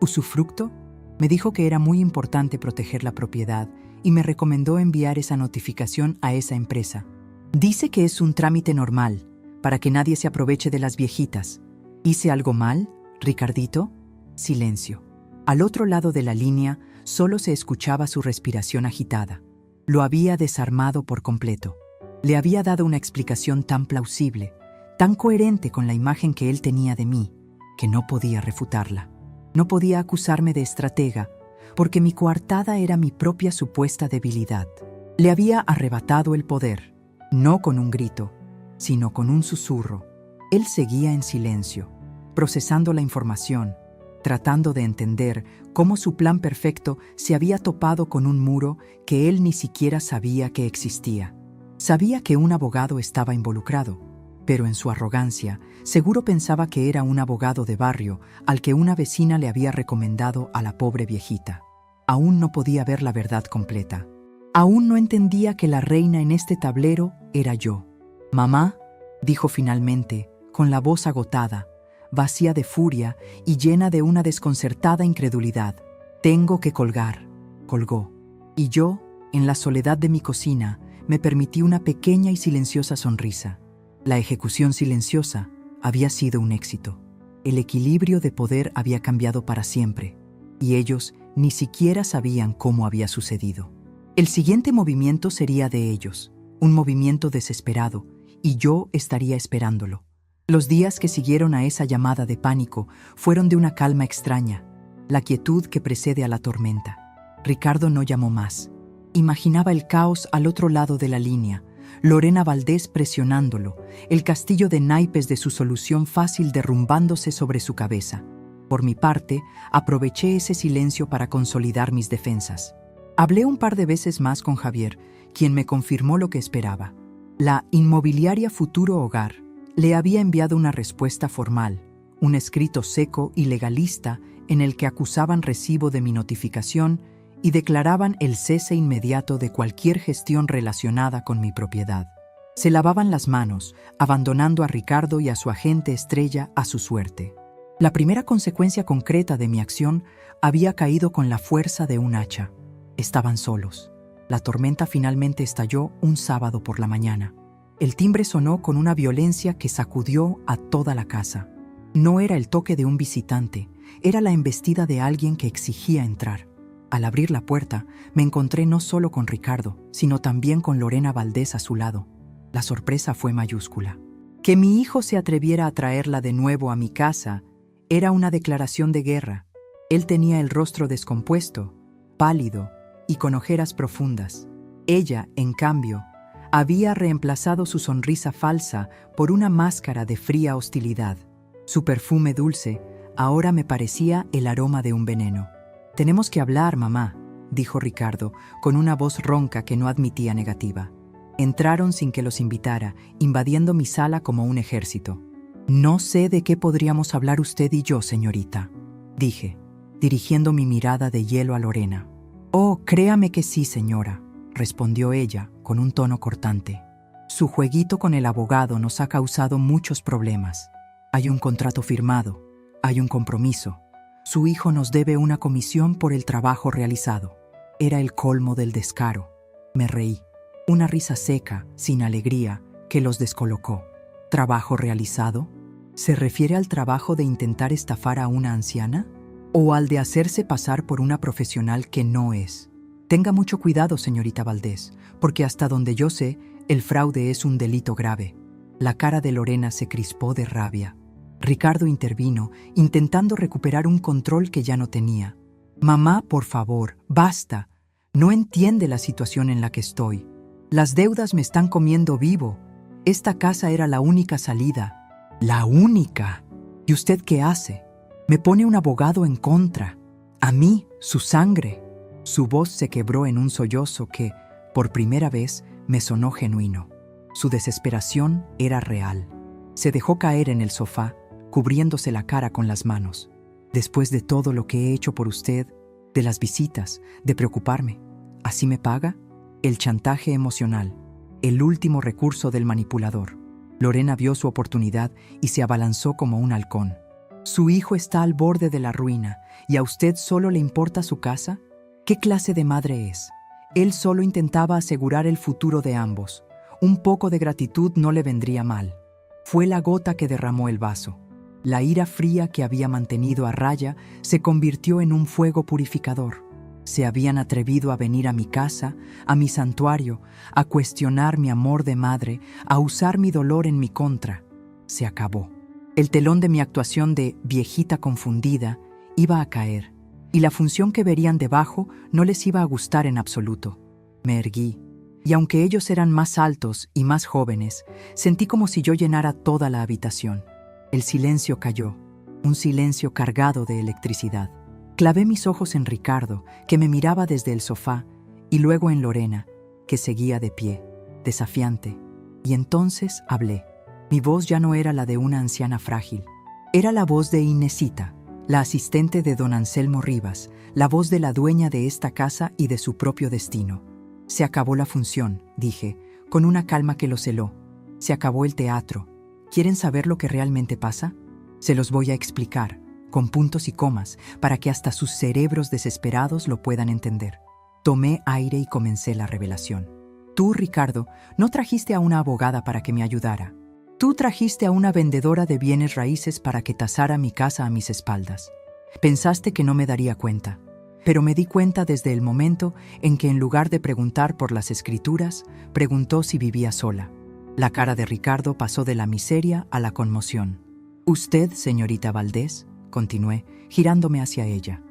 usufructo. Me dijo que era muy importante proteger la propiedad y me recomendó enviar esa notificación a esa empresa. Dice que es un trámite normal, para que nadie se aproveche de las viejitas. ¿Hice algo mal, Ricardito?» Silencio. Al otro lado de la línea solo se escuchaba su respiración agitada. Lo había desarmado por completo. Le había dado una explicación tan plausible, tan coherente con la imagen que él tenía de mí, que no podía refutarla. No podía acusarme de estratega, porque mi coartada era mi propia supuesta debilidad. Le había arrebatado el poder, no con un grito, sino con un susurro. Él seguía en silencio, procesando la información, tratando de entender cómo su plan perfecto se había topado con un muro que él ni siquiera sabía que existía. Sabía que un abogado estaba involucrado, pero en su arrogancia seguro pensaba que era un abogado de barrio al que una vecina le había recomendado a la pobre viejita. Aún no podía ver la verdad completa. Aún no entendía que la reina en este tablero era yo. «Mamá», dijo finalmente, con la voz agotada, vacía de furia y llena de una desconcertada incredulidad. «Tengo que colgar». Colgó. Y yo, en la soledad de mi cocina, me permití una pequeña y silenciosa sonrisa. La ejecución silenciosa había sido un éxito. El equilibrio de poder había cambiado para siempre, y ellos ni siquiera sabían cómo había sucedido. El siguiente movimiento sería de ellos, un movimiento desesperado, y yo estaría esperándolo. Los días que siguieron a esa llamada de pánico fueron de una calma extraña, la quietud que precede a la tormenta. Ricardo no llamó más. Imaginaba el caos al otro lado de la línea, Lorena Valdés presionándolo, el castillo de naipes de su solución fácil derrumbándose sobre su cabeza. Por mi parte, aproveché ese silencio para consolidar mis defensas. Hablé un par de veces más con Javier, quien me confirmó lo que esperaba. La inmobiliaria Futuro Hogar le había enviado una respuesta formal, un escrito seco y legalista en el que acusaban recibo de mi notificación y declaraban el cese inmediato de cualquier gestión relacionada con mi propiedad. Se lavaban las manos, abandonando a Ricardo y a su agente estrella a su suerte. La primera consecuencia concreta de mi acción había caído con la fuerza de un hacha. Estaban solos. La tormenta finalmente estalló un sábado por la mañana. El timbre sonó con una violencia que sacudió a toda la casa. No era el toque de un visitante, era la embestida de alguien que exigía entrar. Al abrir la puerta, me encontré no solo con Ricardo, sino también con Lorena Valdés a su lado. La sorpresa fue mayúscula. Que mi hijo se atreviera a traerla de nuevo a mi casa era una declaración de guerra. Él tenía el rostro descompuesto, pálido y con ojeras profundas. Ella, en cambio, había reemplazado su sonrisa falsa por una máscara de fría hostilidad. Su perfume dulce ahora me parecía el aroma de un veneno. «Tenemos que hablar, mamá», dijo Ricardo, con una voz ronca que no admitía negativa. Entraron sin que los invitara, invadiendo mi sala como un ejército. «No sé de qué podríamos hablar usted y yo, señorita», dije, dirigiendo mi mirada de hielo a Lorena. «Oh, créame que sí, señora», respondió ella con un tono cortante. Su jueguito con el abogado nos ha causado muchos problemas. Hay un contrato firmado, hay un compromiso. Su hijo nos debe una comisión por el trabajo realizado. Era el colmo del descaro. Me reí. Una risa seca, sin alegría, que los descolocó. ¿Trabajo realizado? ¿Se refiere al trabajo de intentar estafar a una anciana? ¿O al de hacerse pasar por una profesional que no es? Tenga mucho cuidado, señorita Valdés, porque hasta donde yo sé, el fraude es un delito grave. La cara de Lorena se crispó de rabia. Ricardo intervino, intentando recuperar un control que ya no tenía. Mamá, por favor, basta. No entiende la situación en la que estoy. Las deudas me están comiendo vivo. Esta casa era la única salida. ¡La única! ¿Y usted qué hace? Me pone un abogado en contra. A mí, su sangre. Su voz se quebró en un sollozo que, por primera vez, me sonó genuino. Su desesperación era real. Se dejó caer en el sofá, cubriéndose la cara con las manos. Después de todo lo que he hecho por usted, de las visitas, de preocuparme, ¿así me paga? El chantaje emocional, el último recurso del manipulador. Lorena vio su oportunidad y se abalanzó como un halcón. Su hijo está al borde de la ruina, ¿y a usted solo le importa su casa? ¿Qué clase de madre es? Él solo intentaba asegurar el futuro de ambos. Un poco de gratitud no le vendría mal. Fue la gota que derramó el vaso. La ira fría que había mantenido a raya se convirtió en un fuego purificador. Se habían atrevido a venir a mi casa, a mi santuario, a cuestionar mi amor de madre, a usar mi dolor en mi contra. Se acabó. El telón de mi actuación de viejita confundida iba a caer, y la función que verían debajo no les iba a gustar en absoluto. Me erguí, y aunque ellos eran más altos y más jóvenes, sentí como si yo llenara toda la habitación. El silencio cayó, un silencio cargado de electricidad. Clavé mis ojos en Ricardo, que me miraba desde el sofá, y luego en Lorena, que seguía de pie, desafiante. Y entonces hablé. Mi voz ya no era la de una anciana frágil. Era la voz de Inesita, la asistente de don Anselmo Rivas, la voz de la dueña de esta casa y de su propio destino. Se acabó la función, dije, con una calma que los heló. Se acabó el teatro. ¿Quieren saber lo que realmente pasa? Se los voy a explicar, con puntos y comas, para que hasta sus cerebros desesperados lo puedan entender. Tomé aire y comencé la revelación. Tú, Ricardo, no trajiste a una abogada para que me ayudara. Tú trajiste a una vendedora de bienes raíces para que tasara mi casa a mis espaldas. Pensaste que no me daría cuenta, pero me di cuenta desde el momento en que en lugar de preguntar por las escrituras, preguntó si vivía sola. La cara de Ricardo pasó de la miseria a la conmoción. Usted, señorita Valdés, continué, girándome hacia ella,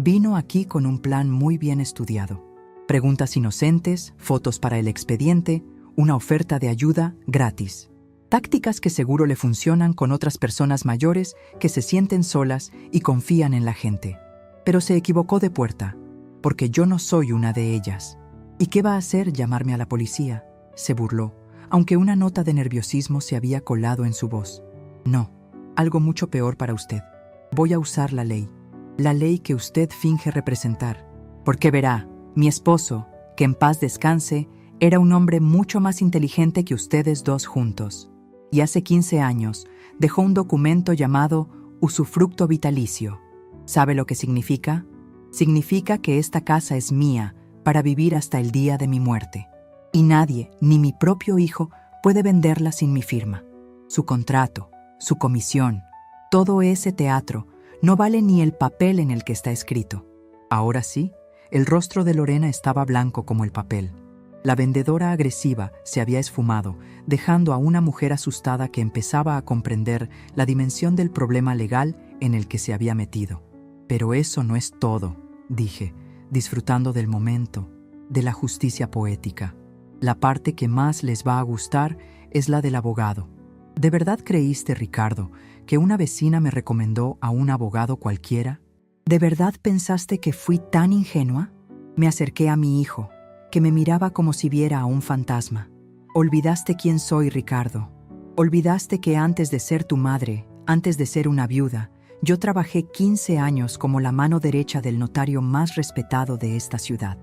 vino aquí con un plan muy bien estudiado. Preguntas inocentes, fotos para el expediente, una oferta de ayuda gratis. Tácticas que seguro le funcionan con otras personas mayores que se sienten solas y confían en la gente. Pero se equivocó de puerta, porque yo no soy una de ellas. ¿Y qué va a hacer llamarme a la policía? Se burló, aunque una nota de nerviosismo se había colado en su voz. No, algo mucho peor para usted. Voy a usar la ley que usted finge representar. Porque verá, mi esposo, que en paz descanse, era un hombre mucho más inteligente que ustedes dos juntos. Y hace 15 años dejó un documento llamado usufructo vitalicio. ¿Sabe lo que significa? Significa que esta casa es mía para vivir hasta el día de mi muerte. Y nadie, ni mi propio hijo, puede venderla sin mi firma. Su contrato, su comisión, todo ese teatro no vale ni el papel en el que está escrito. Ahora sí, el rostro de Lorena estaba blanco como el papel. La vendedora agresiva se había esfumado, dejando a una mujer asustada que empezaba a comprender la dimensión del problema legal en el que se había metido. Pero eso no es todo, dije, disfrutando del momento, de la justicia poética. La parte que más les va a gustar es la del abogado. ¿De verdad creíste, Ricardo, que una vecina me recomendó a un abogado cualquiera? ¿De verdad pensaste que fui tan ingenua? Me acerqué a mi hijo, que me miraba como si viera a un fantasma. Olvidaste quién soy, Ricardo. Olvidaste que antes de ser tu madre, antes de ser una viuda, yo trabajé 15 años como la mano derecha del notario más respetado de esta ciudad.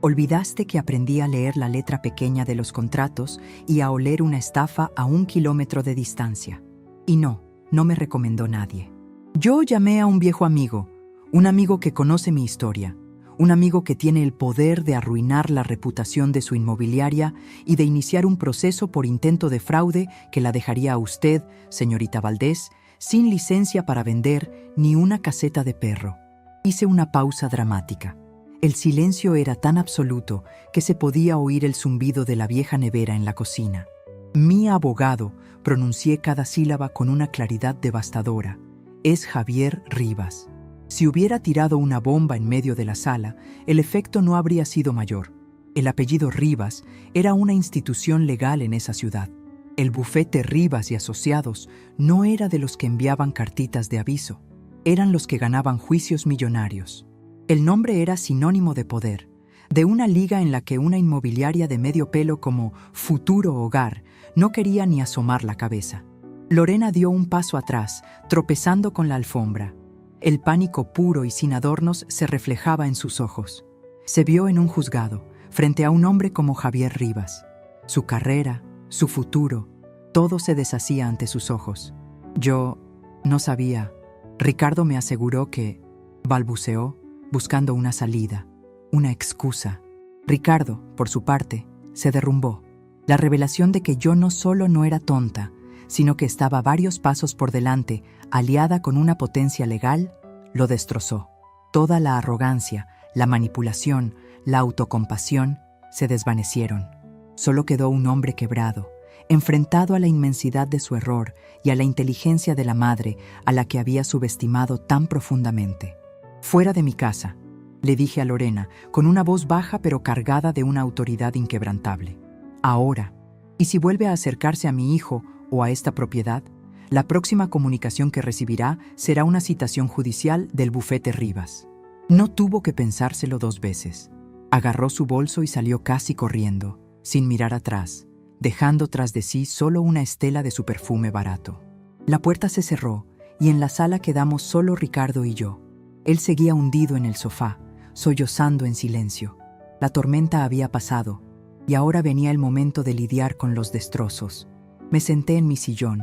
Olvidaste que aprendí a leer la letra pequeña de los contratos y a oler una estafa a 1 kilómetro de distancia. Y no me recomendó nadie. Yo llamé a un viejo amigo, un amigo que conoce mi historia, un amigo que tiene el poder de arruinar la reputación de su inmobiliaria y de iniciar un proceso por intento de fraude que la dejaría a usted, señorita Valdés, sin licencia para vender ni una caseta de perro. Hice una pausa dramática. El silencio era tan absoluto que se podía oír el zumbido de la vieja nevera en la cocina. Mi abogado, pronuncié cada sílaba con una claridad devastadora, es Javier Rivas. Si hubiera tirado una bomba en medio de la sala, el efecto no habría sido mayor. El apellido Rivas era una institución legal en esa ciudad. El bufete Rivas y Asociados no era de los que enviaban cartitas de aviso, eran los que ganaban juicios millonarios. El nombre era sinónimo de poder, de una liga en la que una inmobiliaria de medio pelo como Futuro Hogar no quería ni asomar la cabeza. Lorena dio un paso atrás, tropezando con la alfombra. El pánico puro y sin adornos se reflejaba en sus ojos. Se vio en un juzgado, frente a un hombre como Javier Rivas. Su carrera, su futuro, todo se deshacía ante sus ojos. Yo no sabía. Ricardo me aseguró que, balbuceó, buscando una salida, una excusa. Ricardo, por su parte, se derrumbó. La revelación de que yo no solo no era tonta, sino que estaba varios pasos por delante, aliada con una potencia legal, lo destrozó. Toda la arrogancia, la manipulación, la autocompasión se desvanecieron. Solo quedó un hombre quebrado, enfrentado a la inmensidad de su error y a la inteligencia de la madre a la que había subestimado tan profundamente. «Fuera de mi casa», le dije a Lorena, con una voz baja pero cargada de una autoridad inquebrantable. «Ahora. ¿Y si vuelve a acercarse a mi hijo o a esta propiedad? La próxima comunicación que recibirá será una citación judicial del bufete Rivas». No tuvo que pensárselo 2 veces. Agarró su bolso y salió casi corriendo, sin mirar atrás, dejando tras de sí solo una estela de su perfume barato. La puerta se cerró y en la sala quedamos solo Ricardo y yo. Él seguía hundido en el sofá, sollozando en silencio. La tormenta había pasado y ahora venía el momento de lidiar con los destrozos. Me senté en mi sillón,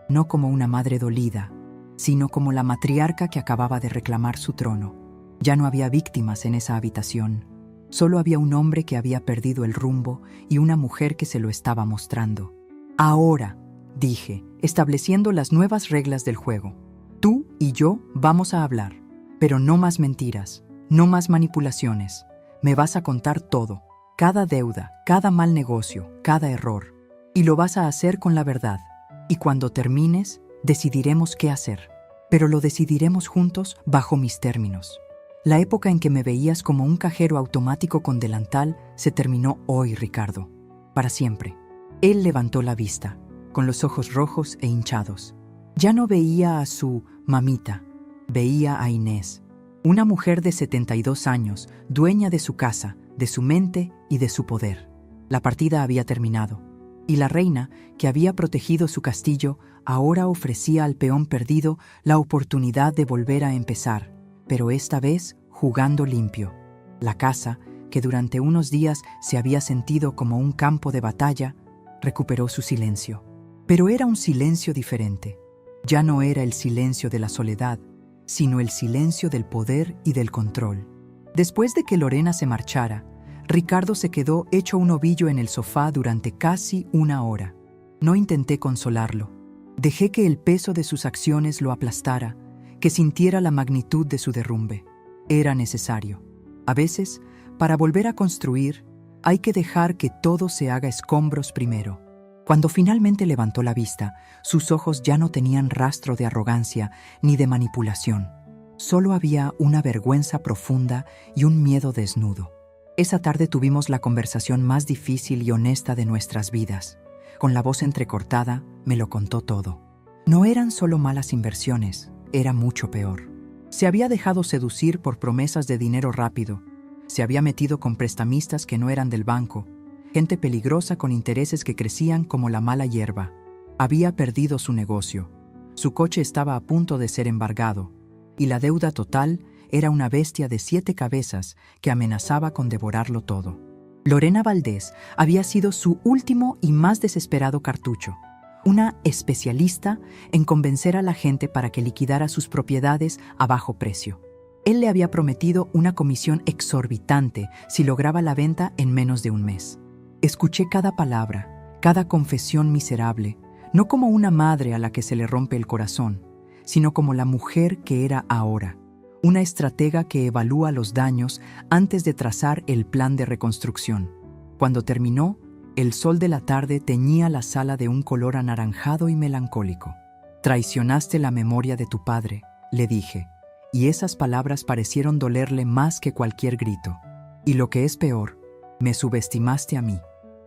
no como una madre dolida, sino como la matriarca que acababa de reclamar su trono. Ya no había víctimas en esa habitación. Solo había un hombre que había perdido el rumbo y una mujer que se lo estaba mostrando. «Ahora», dije, estableciendo las nuevas reglas del juego. «Tú y yo vamos a hablar, pero no más mentiras, no más manipulaciones. Me vas a contar todo, cada deuda, cada mal negocio, cada error. Y lo vas a hacer con la verdad. Y cuando termines, decidiremos qué hacer. Pero lo decidiremos juntos bajo mis términos». La época en que me veías como un cajero automático con delantal se terminó hoy, Ricardo. Para siempre. Él levantó la vista, con los ojos rojos e hinchados. Ya no veía a su mamita, veía a Inés. Una mujer de 72 años, dueña de su casa, de su mente y de su poder. La partida había terminado. Y la reina, que había protegido su castillo, ahora ofrecía al peón perdido la oportunidad de volver a empezar. Pero esta vez jugando limpio. La casa, que durante unos días se había sentido como un campo de batalla, recuperó su silencio. Pero era un silencio diferente. Ya no era el silencio de la soledad, sino el silencio del poder y del control. Después de que Lorena se marchara, Ricardo se quedó hecho un ovillo en el sofá durante casi 1 hora. No intenté consolarlo. Dejé que el peso de sus acciones lo aplastara, que sintiera la magnitud de su derrumbe. Era necesario. A veces, para volver a construir, hay que dejar que todo se haga escombros primero. Cuando finalmente levantó la vista, sus ojos ya no tenían rastro de arrogancia ni de manipulación. Solo había una vergüenza profunda y un miedo desnudo. Esa tarde tuvimos la conversación más difícil y honesta de nuestras vidas. Con la voz entrecortada, me lo contó todo. No eran solo malas inversiones, era mucho peor. Se había dejado seducir por promesas de dinero rápido. Se había metido con prestamistas que no eran del banco, gente peligrosa con intereses que crecían como la mala hierba. Había perdido su negocio. Su coche estaba a punto de ser embargado, y la deuda total era una bestia de 7 cabezas que amenazaba con devorarlo todo. Lorena Valdés había sido su último y más desesperado cartucho, una especialista en convencer a la gente para que liquidara sus propiedades a bajo precio. Él le había prometido una comisión exorbitante si lograba la venta en menos de un mes. Escuché cada palabra, cada confesión miserable, no como una madre a la que se le rompe el corazón, sino como la mujer que era ahora, una estratega que evalúa los daños antes de trazar el plan de reconstrucción. Cuando terminó, el sol de la tarde teñía la sala de un color anaranjado y melancólico. «Traicionaste la memoria de tu padre», le dije, y esas palabras parecieron dolerle más que cualquier grito. «Y lo que es peor, me subestimaste a mí.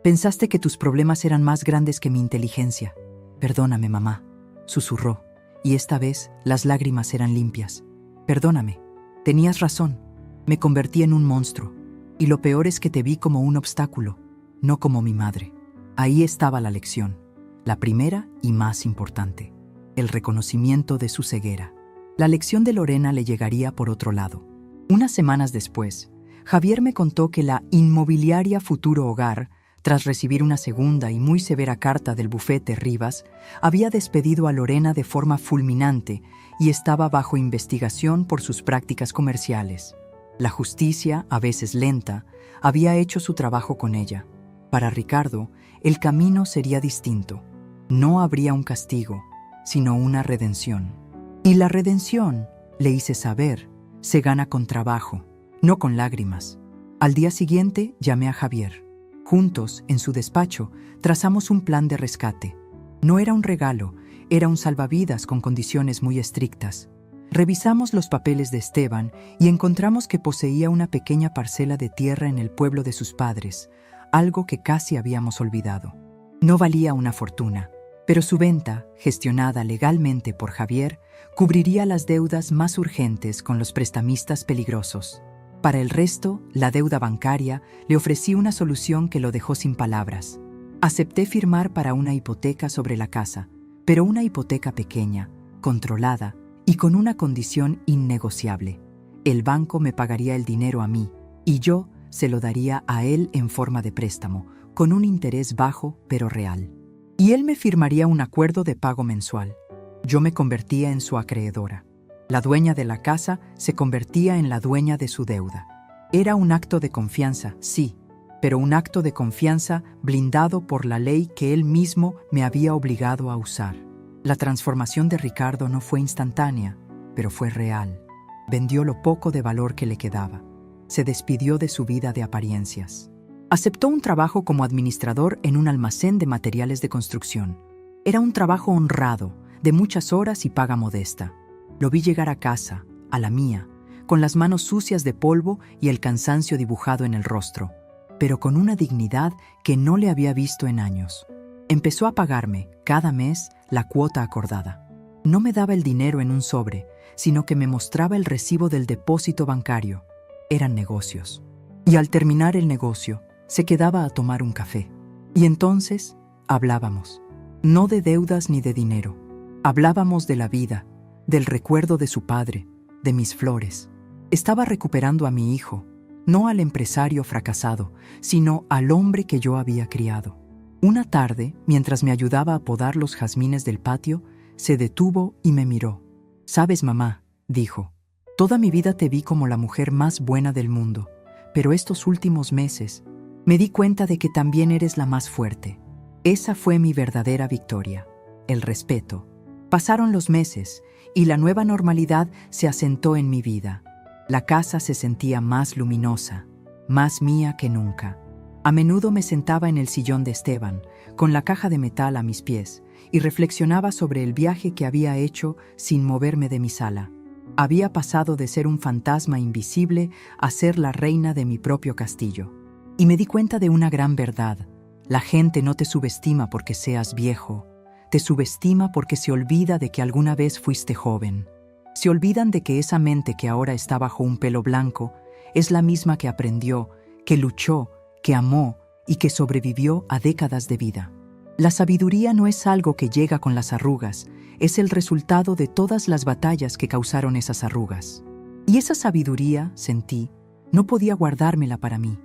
Pensaste que tus problemas eran más grandes que mi inteligencia. Perdóname, mamá», susurró, y esta vez las lágrimas eran limpias. «Perdóname. Tenías razón. Me convertí en un monstruo. Y lo peor es que te vi como un obstáculo, no como mi madre». Ahí estaba la lección, la primera y más importante, el reconocimiento de su ceguera. La lección de Lorena le llegaría por otro lado. Unas semanas después, Javier me contó que la inmobiliaria Futuro Hogar, tras recibir una segunda y muy severa carta del bufete Rivas, había despedido a Lorena de forma fulminante y estaba bajo investigación por sus prácticas comerciales. La justicia, a veces lenta, había hecho su trabajo con ella. Para Ricardo, el camino sería distinto. No habría un castigo, sino una redención. Y la redención, le hice saber, se gana con trabajo, no con lágrimas. Al día siguiente llamé a Javier. Juntos, en su despacho, trazamos un plan de rescate. No era un regalo, era un salvavidas con condiciones muy estrictas. Revisamos los papeles de Esteban y encontramos que poseía una pequeña parcela de tierra en el pueblo de sus padres, algo que casi habíamos olvidado. No valía una fortuna, pero su venta, gestionada legalmente por Javier, cubriría las deudas más urgentes con los prestamistas peligrosos. Para el resto, la deuda bancaria, le ofrecí una solución que lo dejó sin palabras. Acepté firmar para una hipoteca sobre la casa, pero una hipoteca pequeña, controlada y con una condición innegociable. El banco me pagaría el dinero a mí y yo se lo daría a él en forma de préstamo, con un interés bajo pero real. Y él me firmaría un acuerdo de pago mensual. Yo me convertía en su acreedora. La dueña de la casa se convertía en la dueña de su deuda. Era un acto de confianza, sí, pero un acto de confianza blindado por la ley que él mismo me había obligado a usar. La transformación de Ricardo no fue instantánea, pero fue real. Vendió lo poco de valor que le quedaba. Se despidió de su vida de apariencias. Aceptó un trabajo como administrador en un almacén de materiales de construcción. Era un trabajo honrado, de muchas horas y paga modesta. Lo vi llegar a casa, a la mía, con las manos sucias de polvo y el cansancio dibujado en el rostro, pero con una dignidad que no le había visto en años. Empezó a pagarme, cada mes, la cuota acordada. No me daba el dinero en un sobre, sino que me mostraba el recibo del depósito bancario. Eran negocios. Y al terminar el negocio, se quedaba a tomar un café. Y entonces hablábamos, no de deudas ni de dinero. Hablábamos de la vida, del recuerdo de su padre, de mis flores. Estaba recuperando a mi hijo, no al empresario fracasado, sino al hombre que yo había criado. Una tarde, mientras me ayudaba a podar los jazmines del patio, se detuvo y me miró. «Sabes, mamá», dijo, «toda mi vida te vi como la mujer más buena del mundo, pero estos últimos meses me di cuenta de que también eres la más fuerte». Esa fue mi verdadera victoria, el respeto. Pasaron los meses y la nueva normalidad se asentó en mi vida. La casa se sentía más luminosa, más mía que nunca. A menudo me sentaba en el sillón de Esteban, con la caja de metal a mis pies, y reflexionaba sobre el viaje que había hecho sin moverme de mi sala. Había pasado de ser un fantasma invisible a ser la reina de mi propio castillo. Y me di cuenta de una gran verdad. La gente no te subestima porque seas viejo. Te subestima porque se olvida de que alguna vez fuiste joven. Se olvidan de que esa mente que ahora está bajo un pelo blanco es la misma que aprendió, que luchó, que amó y que sobrevivió a décadas de vida. La sabiduría no es algo que llega con las arrugas, es el resultado de todas las batallas que causaron esas arrugas. Y esa sabiduría, sentí, no podía guardármela para mí.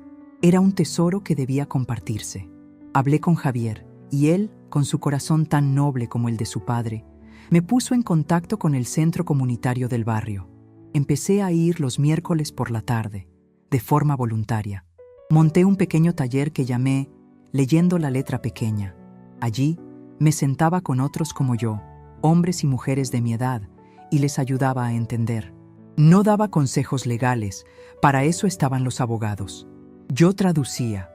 Era un tesoro que debía compartirse. Hablé con Javier, y él, con su corazón tan noble como el de su padre, me puso en contacto con el centro comunitario del barrio. Empecé a ir los miércoles por la tarde, de forma voluntaria. Monté un pequeño taller que llamé Leyendo la letra pequeña. Allí me sentaba con otros como yo, hombres y mujeres de mi edad, y les ayudaba a entender. No daba consejos legales, para eso estaban los abogados. Yo traducía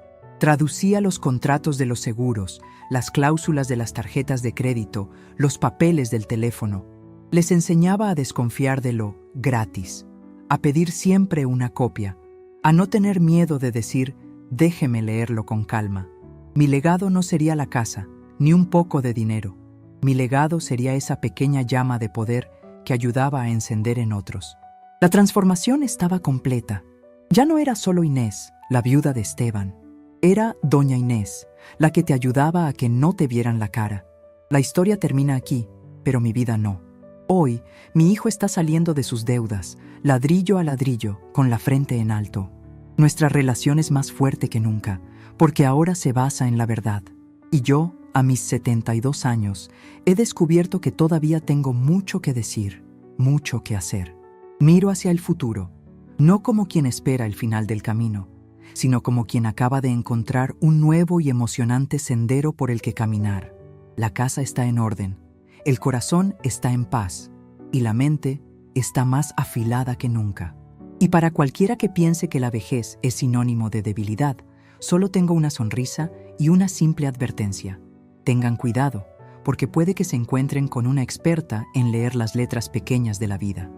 los contratos de los seguros, las cláusulas de las tarjetas de crédito, los papeles del teléfono. Les enseñaba a desconfiar de lo gratis, a pedir siempre una copia, a no tener miedo de decir, déjeme leerlo con calma. Mi legado no sería la casa, ni un poco de dinero. Mi legado sería esa pequeña llama de poder que ayudaba a encender en otros. La transformación estaba completa. Ya no era solo Inés, la viuda de Esteban. Era Doña Inés, la que te ayudaba a que no te vieran la cara. La historia termina aquí, pero mi vida no. Hoy, mi hijo está saliendo de sus deudas, ladrillo a ladrillo, con la frente en alto. Nuestra relación es más fuerte que nunca, porque ahora se basa en la verdad. Y yo, a mis 72 años, he descubierto que todavía tengo mucho que decir, mucho que hacer. Miro hacia el futuro, no como quien espera el final del camino, sino como quien acaba de encontrar un nuevo y emocionante sendero por el que caminar. La casa está en orden, el corazón está en paz y la mente está más afilada que nunca. Y para cualquiera que piense que la vejez es sinónimo de debilidad, solo tengo una sonrisa y una simple advertencia. Tengan cuidado, porque puede que se encuentren con una experta en leer las letras pequeñas de la vida.